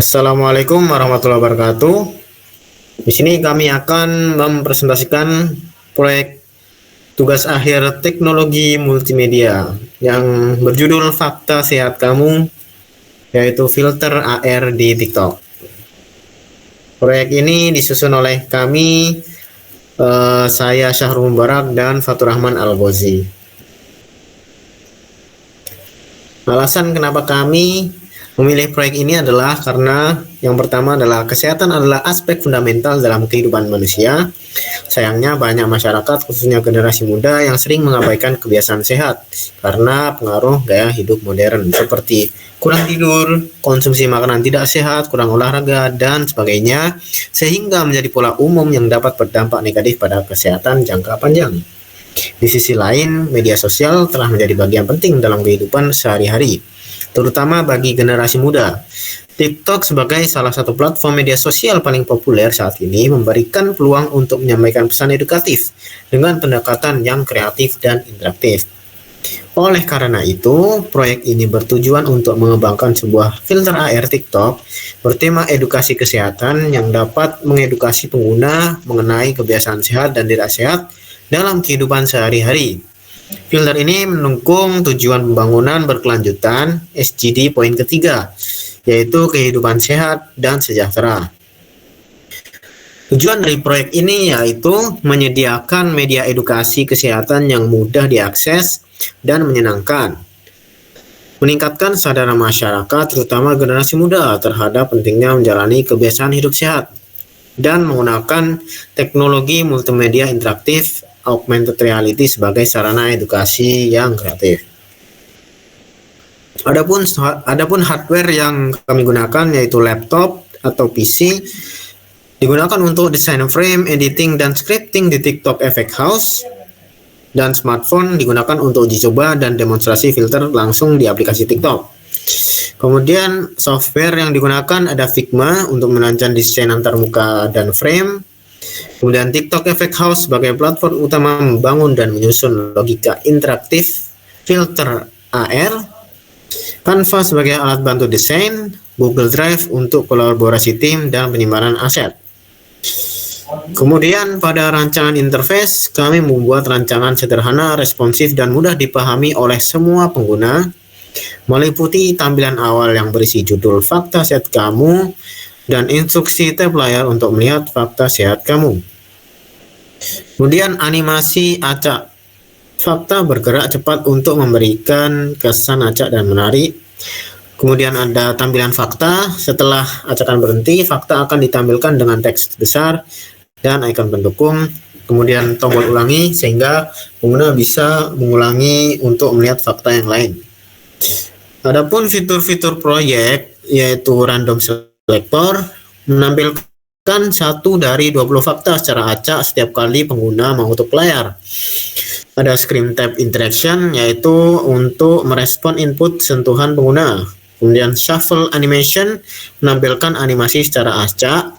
Assalamualaikum warahmatullahi wabarakatuh. Di sini kami akan mempresentasikan proyek tugas akhir teknologi multimedia yang berjudul Fakta Sehat Kamu, yaitu filter AR di TikTok. Proyek ini disusun oleh kami, saya Syahrul Mubarak dan Fatur Rahman Al-Ghozi. Alasan kenapa kami memilih proyek ini adalah karena yang pertama adalah kesehatan adalah aspek fundamental dalam kehidupan manusia. Sayangnya banyak masyarakat khususnya generasi muda yang sering mengabaikan kebiasaan sehat karena pengaruh gaya hidup modern seperti kurang tidur, konsumsi makanan tidak sehat, kurang olahraga, dan sebagainya, sehingga menjadi pola umum yang dapat berdampak negatif pada kesehatan jangka panjang. Di sisi lain, media sosial telah menjadi bagian penting dalam kehidupan sehari-hari, terutama bagi generasi muda. TikTok sebagai salah satu platform media sosial paling populer saat ini memberikan peluang untuk menyampaikan pesan edukatif dengan pendekatan yang kreatif dan interaktif. Oleh karena itu, proyek ini bertujuan untuk mengembangkan sebuah filter AR TikTok bertema edukasi kesehatan yang dapat mengedukasi pengguna mengenai kebiasaan sehat dan tidak sehat dalam kehidupan sehari-hari. Filter ini mendukung tujuan pembangunan berkelanjutan SDG poin ketiga, yaitu kehidupan sehat dan sejahtera. Tujuan dari proyek ini yaitu menyediakan media edukasi kesehatan yang mudah diakses dan menyenangkan, meningkatkan kesadaran masyarakat terutama generasi muda terhadap pentingnya menjalani kebiasaan hidup sehat, dan menggunakan teknologi multimedia interaktif augmented reality sebagai sarana edukasi yang kreatif. Adapun hardware yang kami gunakan yaitu laptop atau PC digunakan untuk desain frame, editing, dan scripting di TikTok Effect House, dan smartphone digunakan untuk uji coba dan demonstrasi filter langsung di aplikasi TikTok. Kemudian software yang digunakan ada Figma untuk merancang desain antarmuka dan frame. Kemudian TikTok Effect House sebagai platform utama membangun dan menyusun logika interaktif filter AR, Canva sebagai alat bantu desain, Google Drive untuk kolaborasi tim dan penyimpanan aset. Kemudian pada rancangan interface, kami membuat rancangan sederhana, responsif, dan mudah dipahami oleh semua pengguna, meliputi tampilan awal yang berisi judul Fakta Sehat Kamu, dan instruksi tab layar untuk melihat fakta sehat kamu. Kemudian animasi acak. Fakta bergerak cepat untuk memberikan kesan acak dan menarik. Kemudian ada tampilan fakta. Setelah acakan berhenti, fakta akan ditampilkan dengan teks besar dan ikon pendukung. Kemudian tombol ulangi sehingga pengguna bisa mengulangi untuk melihat fakta yang lain. Adapun fitur-fitur proyek yaitu random selector menampilkan 1 dari 20 fakta secara acak setiap kali pengguna mengutuk layar. Ada screen tap interaction yaitu untuk merespon input sentuhan pengguna. Kemudian shuffle animation menampilkan animasi secara acak.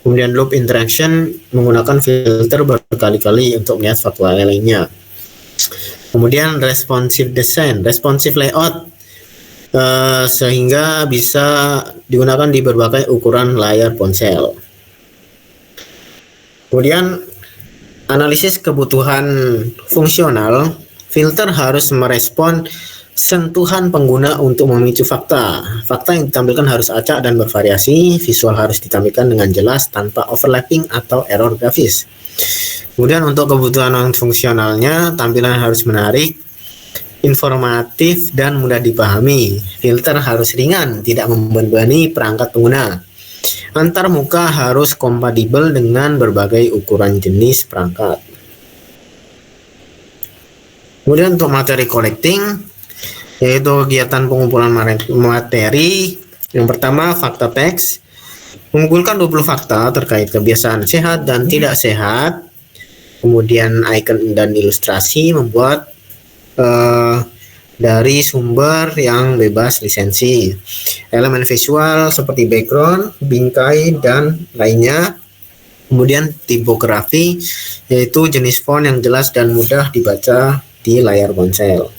Kemudian loop interaction menggunakan filter berkali-kali untuk melihat fakta lainnya. Kemudian responsive design, responsive layout, sehingga bisa digunakan di berbagai ukuran layar ponsel. Kemudian analisis kebutuhan fungsional, filter harus merespon sentuhan pengguna untuk memicu fakta. Fakta yang ditampilkan harus acak dan bervariasi, visual harus ditampilkan dengan jelas tanpa overlapping atau error grafis. Kemudian untuk kebutuhan non-fungsionalnya, tampilan harus menarik, informatif, dan mudah dipahami. Filter harus ringan, tidak membebani perangkat pengguna. Antar muka harus kompatibel dengan berbagai ukuran jenis perangkat. Kemudian untuk materi collecting, yaitu kegiatan pengumpulan materi. Yang pertama, fakta teks. Mengumpulkan 20 fakta terkait kebiasaan sehat dan tidak sehat. Kemudian icon dan ilustrasi membuat dari sumber yang bebas lisensi. Elemen visual seperti background, bingkai, dan lainnya. Kemudian tipografi, yaitu jenis font yang jelas dan mudah dibaca di layar ponsel.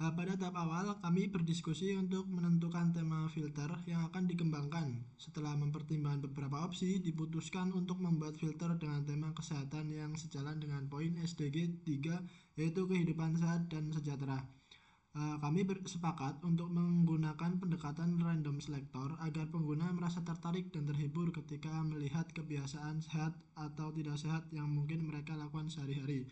Pada tahap awal, kami berdiskusi untuk menentukan tema filter yang akan dikembangkan. Setelah mempertimbangkan beberapa opsi, diputuskan untuk membuat filter dengan tema kesehatan yang sejalan dengan poin SDG 3, yaitu kehidupan sehat dan sejahtera. Kami bersepakat untuk menggunakan pendekatan random selector agar pengguna merasa tertarik dan terhibur ketika melihat kebiasaan sehat atau tidak sehat yang mungkin mereka lakukan sehari-hari.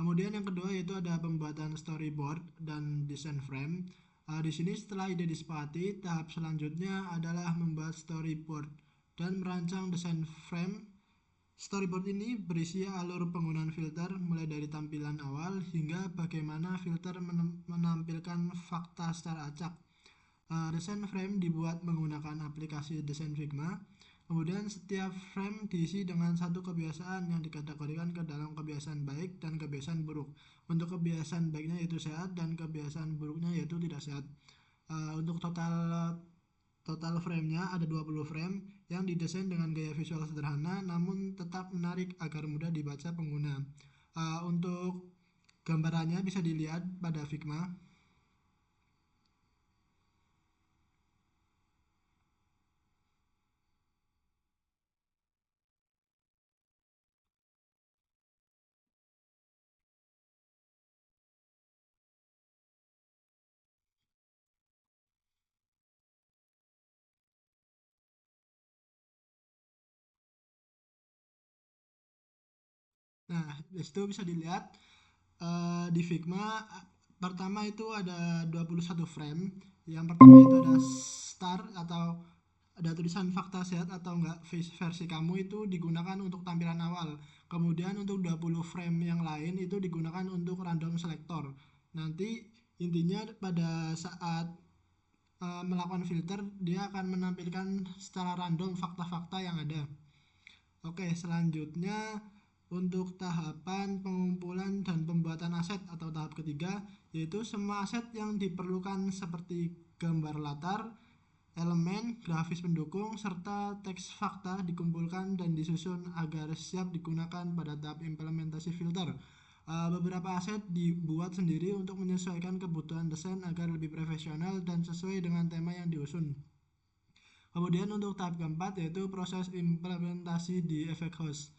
Kemudian yang kedua yaitu ada pembuatan storyboard dan desain frame. Di sini setelah ide disepakati, tahap selanjutnya adalah membuat storyboard dan merancang desain frame. Storyboard ini berisi alur penggunaan filter mulai dari tampilan awal hingga bagaimana filter menampilkan fakta secara acak. Desain frame dibuat menggunakan aplikasi desain Figma. Kemudian setiap frame diisi dengan satu kebiasaan yang dikategorikan ke dalam kebiasaan baik dan kebiasaan buruk. Untuk kebiasaan baiknya yaitu sehat dan kebiasaan buruknya yaitu tidak sehat. Untuk total frame-nya ada 20 frame yang didesain dengan gaya visual sederhana namun tetap menarik agar mudah dibaca pengguna. Untuk gambarannya bisa dilihat pada Figma. Nah, disitu bisa dilihat di Figma pertama itu ada 21 frame. Yang pertama itu ada start atau ada tulisan fakta sehat atau enggak versi kamu itu digunakan untuk tampilan awal. Kemudian untuk 20 frame yang lain itu digunakan untuk random selector. Nanti intinya pada saat melakukan filter dia akan menampilkan secara random fakta-fakta yang ada. Oke, selanjutnya untuk tahapan pengumpulan dan pembuatan aset atau tahap ketiga, yaitu semua aset yang diperlukan seperti gambar latar, elemen, grafis pendukung, serta teks fakta dikumpulkan dan disusun agar siap digunakan pada tahap implementasi filter. Beberapa aset dibuat sendiri untuk menyesuaikan kebutuhan desain agar lebih profesional dan sesuai dengan tema yang diusung. Kemudian untuk tahap keempat yaitu proses implementasi di Effect Host.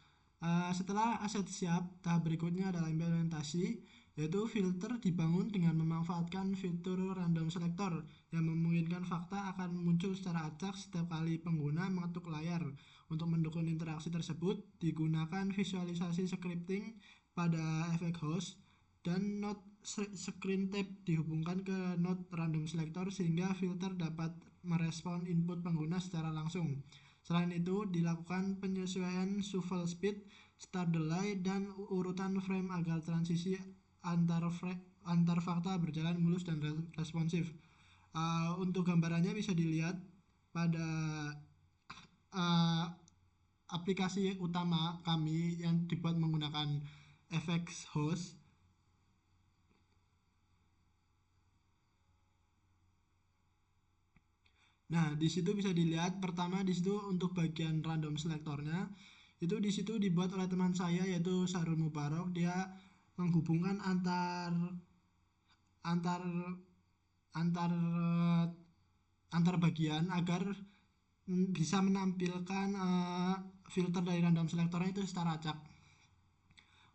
Setelah aset siap, tahap berikutnya adalah implementasi, yaitu filter dibangun dengan memanfaatkan fitur random selector yang memungkinkan fakta akan muncul secara acak setiap kali pengguna mengetuk layar. Untuk mendukung interaksi tersebut, digunakan visualisasi scripting pada Effect Host dan node screen tab dihubungkan ke node random selector sehingga filter dapat merespon input pengguna secara langsung. Selain itu, dilakukan penyesuaian shuffle speed, start delay, dan urutan frame agar transisi antar fakta berjalan mulus dan responsif. Untuk gambarannya bisa dilihat pada uh, aplikasi utama kami yang dibuat menggunakan FX Host. Nah, di situ bisa dilihat pertama di situ untuk bagian random selektornya itu di situ dibuat oleh teman saya yaitu Sarul Mubarok. Dia menghubungkan antar antar antar antar bagian agar bisa menampilkan filter dari random selektornya itu secara acak.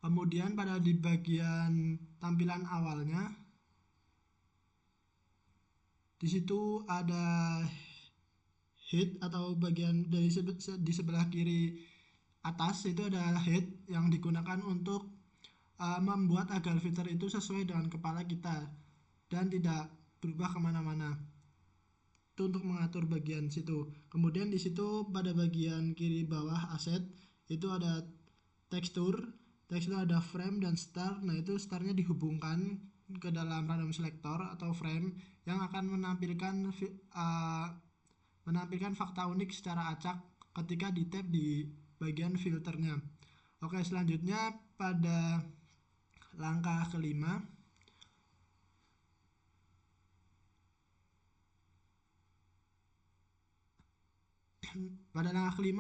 Kemudian pada di bagian tampilan awalnya di situ ada head atau bagian dari di sebelah kiri atas itu ada head yang digunakan untuk membuat agar filter itu sesuai dengan kepala kita dan tidak berubah kemana-mana. Itu untuk mengatur bagian situ. Kemudian di situ pada bagian kiri bawah aset itu ada tekstur. Tekstur ada frame dan start. Nah itu startnya dihubungkan ke dalam random selector atau frame yang akan menampilkan fakta unik secara acak ketika di tab di bagian filternya. Oke, selanjutnya pada langkah kelima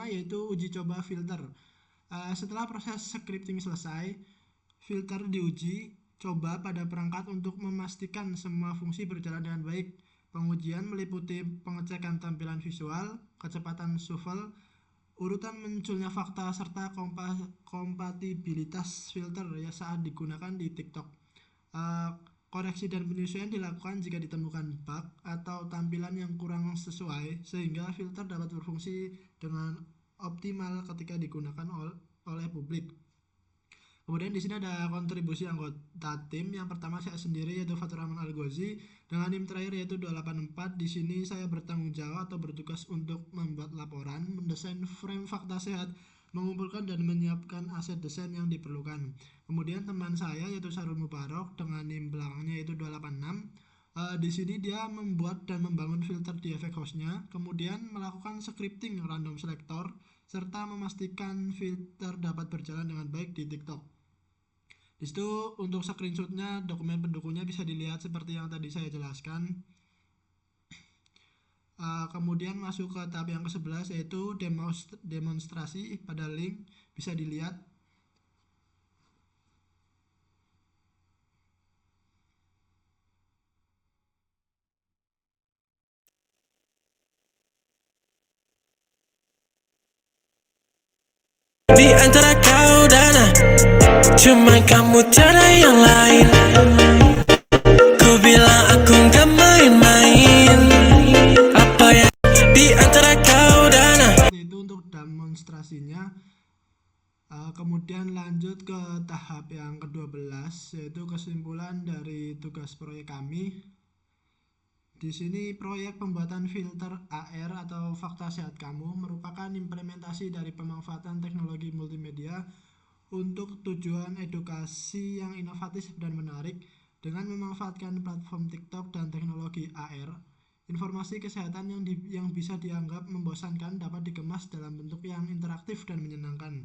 yaitu uji coba filter. Setelah proses scripting selesai, filter diuji coba pada perangkat untuk memastikan semua fungsi berjalan dengan baik. Pengujian meliputi pengecekan tampilan visual, kecepatan shuffle, urutan munculnya fakta, serta kompatibilitas filter ya saat digunakan di TikTok. Koreksi dan penyesuaian dilakukan jika ditemukan bug atau tampilan yang kurang sesuai, sehingga filter dapat berfungsi dengan optimal ketika digunakan oleh publik. Kemudian di sini ada kontribusi anggota tim. Yang pertama saya sendiri yaitu Fatur Rahman Al-Ghazi dengan NIM terakhir yaitu 284. Di sini saya bertanggung jawab atau bertugas untuk membuat laporan, mendesain frame fakta sehat, mengumpulkan dan menyiapkan aset desain yang diperlukan. Kemudian teman saya yaitu Sarul Mubarok dengan NIM belakangnya yaitu 286. Di sini dia membuat dan membangun filter di efek hostnya, kemudian melakukan scripting random selector, serta memastikan filter dapat berjalan dengan baik di TikTok. Di situ untuk screenshotnya, dokumen pendukungnya bisa dilihat seperti yang tadi saya jelaskan. Kemudian masuk ke tahap yang ke-11 yaitu demonstrasi pada link, bisa dilihat. Di antara kau dan cuma kamu tiada yang lain. Ku bilang aku gak main-main. Apa yang di antara kau dan itu untuk demonstrasinya. Kemudian lanjut ke tahap yang ke-12 yaitu kesimpulan dari tugas proyek kami. Di sini proyek pembuatan filter AR atau fakta sehat kamu merupakan implementasi dari pemanfaatan teknologi multimedia untuk tujuan edukasi yang inovatif dan menarik dengan memanfaatkan platform TikTok dan teknologi AR. Informasi kesehatan yang bisa dianggap membosankan dapat dikemas dalam bentuk yang interaktif dan menyenangkan.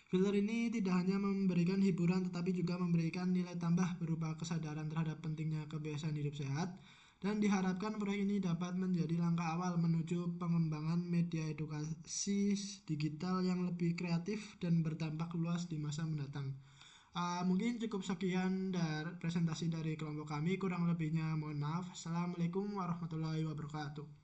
Filter ini tidak hanya memberikan hiburan tetapi juga memberikan nilai tambah berupa kesadaran terhadap pentingnya kebiasaan hidup sehat, dan diharapkan proyek ini dapat menjadi langkah awal menuju pengembangan media edukasi digital yang lebih kreatif dan berdampak luas di masa mendatang. Mungkin cukup sekian dari presentasi dari kelompok kami, kurang lebihnya mohon maaf. Assalamualaikum warahmatullahi wabarakatuh.